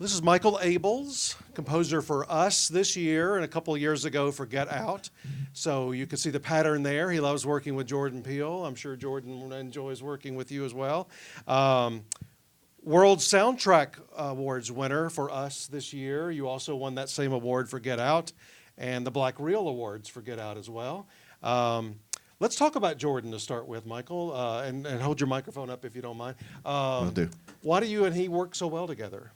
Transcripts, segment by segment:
This is Michael Abels, composer for Us this year and a couple of years ago for Get Out. So you can see the pattern there. He loves working with Jordan Peele. I'm sure Jordan enjoys working with you as well. World Soundtrack Awards winner for Us this year. You also won that same award for Get Out and the Black Reel Awards for Get Out as well. Let's talk about Jordan to start with, Michael, and hold your microphone up if you don't mind. Will do. Why do you and he work so well together?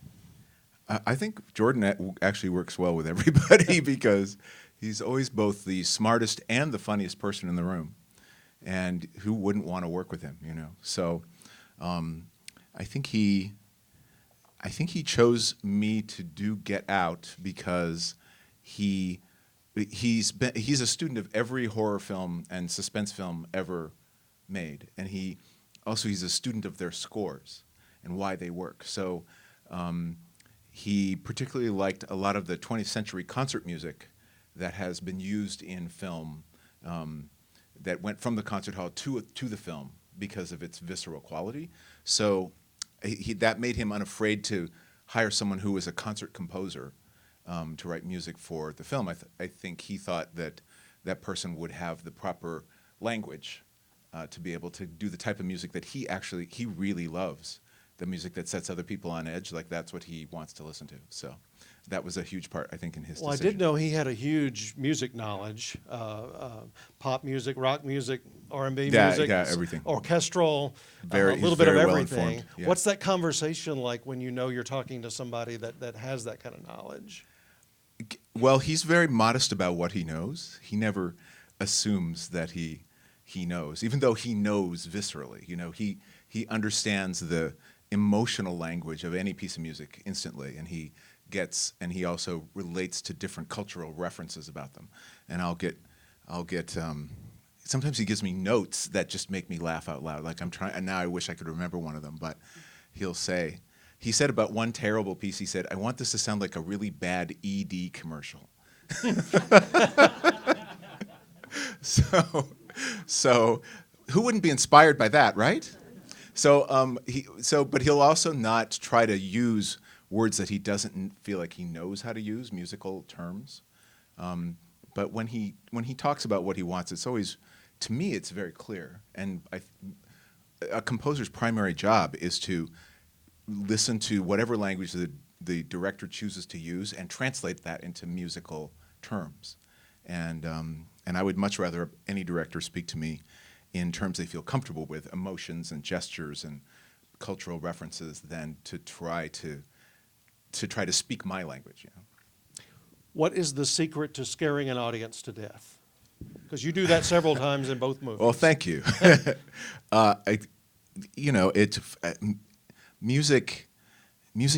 I think Jordan actually works well with everybody because he's always both the smartest and the funniest person in the room, and who wouldn't want to work with him, you know? So, I think he chose me to do Get Out because he's a student of every horror film and suspense film ever made, and he's a student of their scores and why they work. So. He particularly liked a lot of the 20th century concert music that has been used in film that went from the concert hall to the film because of its visceral quality. So that made him unafraid to hire someone who was a concert composer to write music for the film. I think he thought that that person would have the proper language to be able to do the type of music that he really loves. The music that sets other people on edge, like that's what he wants to listen to. So that was a huge part, I think, in his decision. I did know he had a huge music knowledge, pop music, rock music, R&B music, everything. Orchestral, a little bit of everything. Yeah. What's that conversation like when you know you're talking to somebody that has that kind of knowledge? Well, he's very modest about what he knows. He never assumes that he knows, even though he knows viscerally. You know, he understands the emotional language of any piece of music instantly, and he also relates to different cultural references about them. And I'll get sometimes he gives me notes that just make me laugh out loud. Like I'm trying, and now I wish I could remember one of them, but he said about one terrible piece, he said, "I want this to sound like a really bad ED commercial." So who wouldn't be inspired by that, right? But he'll also not try to use words that he doesn't feel like he knows how to use, musical terms. But when he talks about what he wants, it's always, to me, it's very clear. And a composer's primary job is to listen to whatever language the director chooses to use and translate that into musical terms. And I would much rather any director speak to me in terms they feel comfortable with, emotions and gestures and cultural references, than to try to speak my language. You know? What is the secret to scaring an audience to death? Because you do that several times in both movies. Well, thank you. Music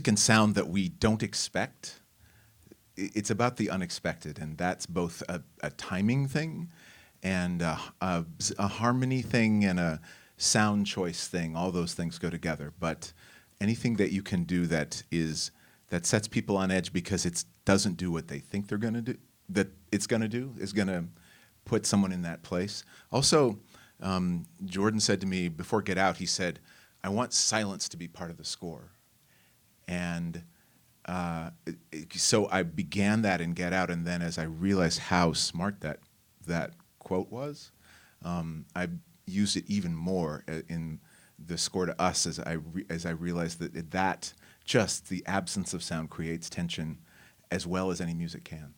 and sound that we don't expect. It's about the unexpected, and that's both a timing thing and a harmony thing and a sound choice thing. All those things go together. But anything that you can do that sets people on edge because it doesn't do what they think they're going to do, that it's going to do, is going to put someone in that place. Also, Jordan said to me before Get Out, he said, "I want silence to be part of the score." And so I began that in Get Out, and then as I realized how smart that quote was, I used it even more in the score to Us as I realized that just the absence of sound creates tension as well as any music can.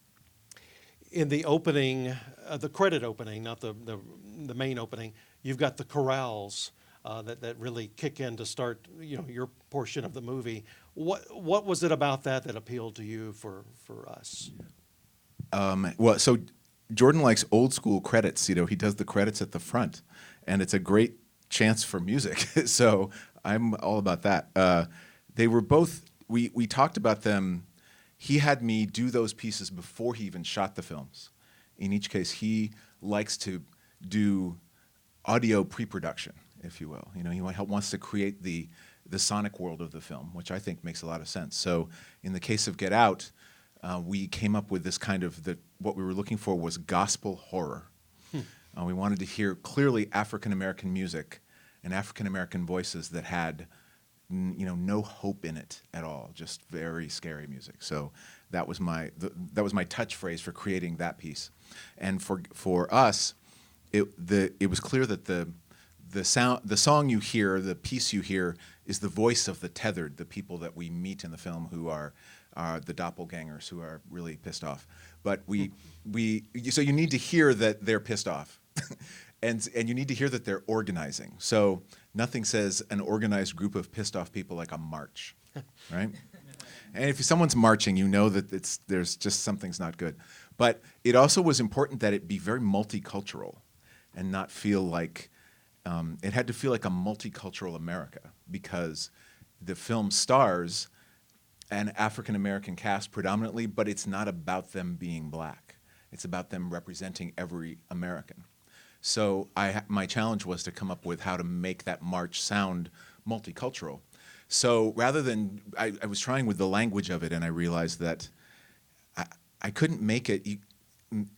In the opening, the credit opening, not the main opening, you've got the chorales that really kick in to start your portion of the movie. What was it about that appealed to you for Us? So Jordan likes old school credits. You know, he does the credits at the front, and it's a great chance for music. So I'm all about that. They were both. We talked about them. He had me do those pieces before he even shot the films. In each case, he likes to do audio pre-production, if you will. You know, he wants to create the sonic world of the film, which I think makes a lot of sense. So in the case of Get Out, we came up with this kind of what we were looking for was gospel horror. We wanted to hear clearly African American music and African American voices that had no hope in it at all, just very scary music. So that was that was my touch phrase for creating that piece. And for us, it was clear that the song you hear, the piece you hear, is the voice of the tethered, the people that we meet in the film who are the doppelgangers who are really pissed off. But so you need to hear that they're pissed off. And you need to hear that they're organizing. So nothing says an organized group of pissed off people like a march, right? And if someone's marching, you know that there's just something's not good. But it also was important that it be very multicultural and not feel like, it had to feel like a multicultural America, because the film stars an African-American cast predominantly, but it's not about them being black. It's about them representing every American. So my challenge was to come up with how to make that march sound multicultural. So rather than, I was trying with the language of it, and I realized that I couldn't make it.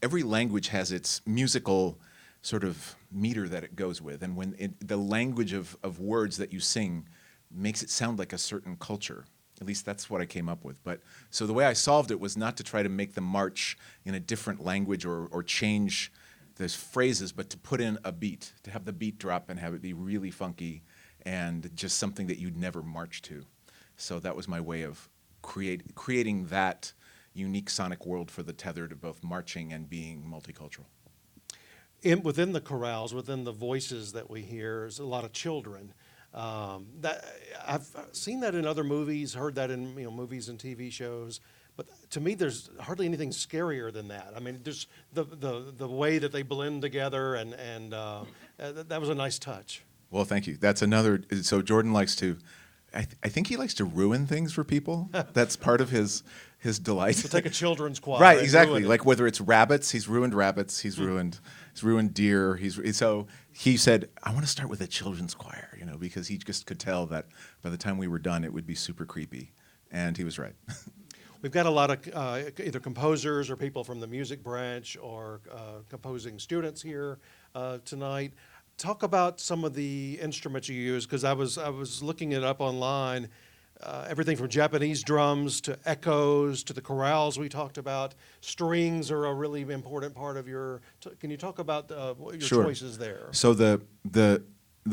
Every language has its musical sort of meter that it goes with, and when the language of words that you sing makes it sound like a certain culture. At least that's what I came up with. But so the way I solved it was not to try to make them march in a different language or change those phrases, but to put in a beat, to have the beat drop and have it be really funky and just something that you'd never march to. So that was my way of creating that unique sonic world for the tethered of both marching and being multicultural. Within the chorales, within the voices that we hear, is a lot of children. That I've seen that in other movies, heard that in movies and TV shows. But to me, there's hardly anything scarier than that. I mean, just the way that they blend together, and that was a nice touch. Well, thank you. That's another. So Jordan likes to. I think he likes to ruin things for people. That's part of his delight. So take a children's choir, right? and Exactly. ruin it. Like whether it's rabbits, he's ruined rabbits. He's ruined deer. So he said, "I want to start with a children's choir," because he just could tell that by the time we were done, it would be super creepy, and he was right. We've got a lot of either composers or people from the music branch or composing students here tonight. Talk about some of the instruments you use, because I was looking it up online. Everything from Japanese drums to echoes to the chorales we talked about. Strings are a really important part of your. Can you talk about your Sure. choices there? So the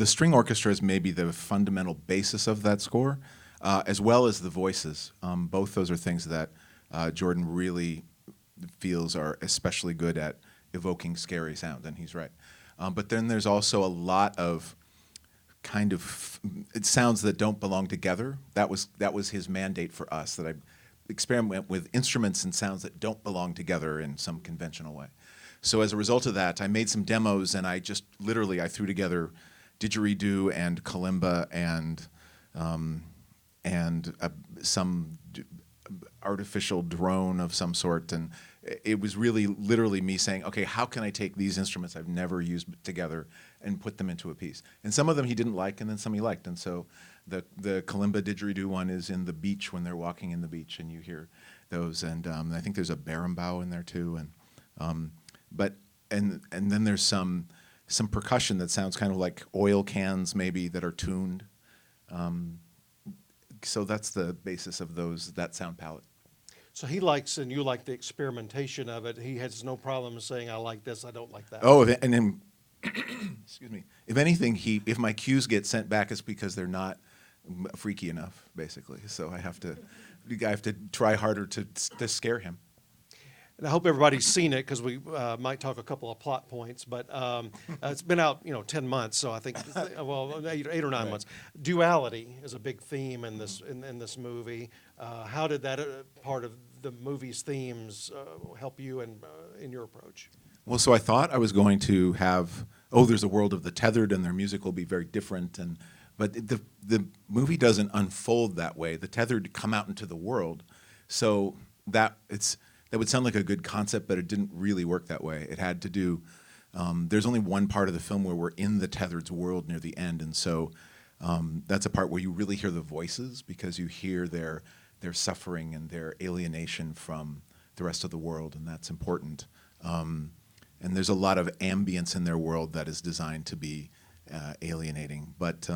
string orchestra is maybe the fundamental basis of that score, as well as the voices. Both those are things that Jordan really feels are especially good at evoking scary sound, and he's right. But then there's also a lot of kind of sounds that don't belong together. That was his mandate for us, that I experiment with instruments and sounds that don't belong together in some conventional way. So as a result of that, I made some demos, and I just literally threw together didgeridoo and kalimba and some artificial drone of some sort, and it was really literally me saying, okay, how can I take these instruments I've never used together and put them into a piece? And some of them he didn't like, and then some he liked. And so the kalimba didgeridoo one is in the beach when they're walking in the beach, and you hear those. And I think there's a berimbau in there too. And then there's some percussion that sounds kind of like oil cans maybe that are tuned. So that's the basis of that sound palette. So he likes, and you like the experimentation of it. He has no problem saying, I like this, I don't like that. Oh, and then, excuse me. If anything, if my cues get sent back, it's because they're not freaky enough, basically. So I have to try harder to scare him. And I hope everybody's seen it, because we might talk a couple of plot points. But it's been out, 10 months, so I think, well, 8 or 9 months. Duality is a big theme in this movie. How did that part of the movie's themes help you in your approach? Well, so I thought I was going to have, there's a world of the tethered, and their music will be very different, but the movie doesn't unfold that way. The tethered come out into the world, so that would sound like a good concept, but it didn't really work that way. It had to do. There's only one part of the film where we're in the tethered's world near the end, and so that's a part where you really hear the voices, because you hear their suffering and their alienation from the rest of the world, and that's important. And there's a lot of ambience in their world that is designed to be alienating. But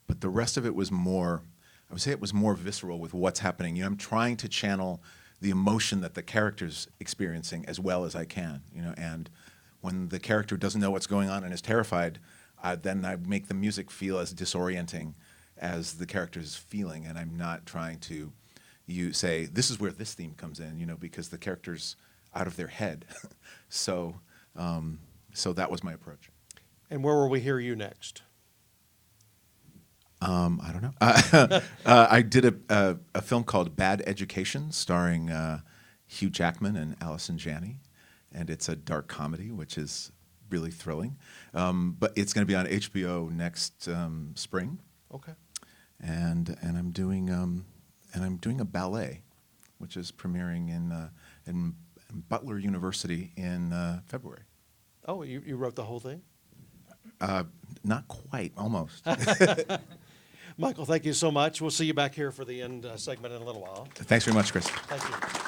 but the rest of it was more, I would say it was more visceral with what's happening. You know, I'm trying to channel the emotion that the character's experiencing as well as I can, you know, and when the character doesn't know what's going on and is terrified, then I make the music feel as disorienting as the character's feeling, and I'm not trying to say, this is where this theme comes in, you know, because the character's out of their head. So that was my approach. And where will we hear you next? I don't know. I did a film called Bad Education starring Hugh Jackman and Allison Janney, and it's a dark comedy, which is really thrilling. But it's going to be on HBO next spring. Okay. And I'm doing a ballet, which is premiering in Butler University in February. Oh, you wrote the whole thing? Not quite, almost. Michael, thank you so much. We'll see you back here for the end segment in a little while. Thanks very much, Chris. Thank you.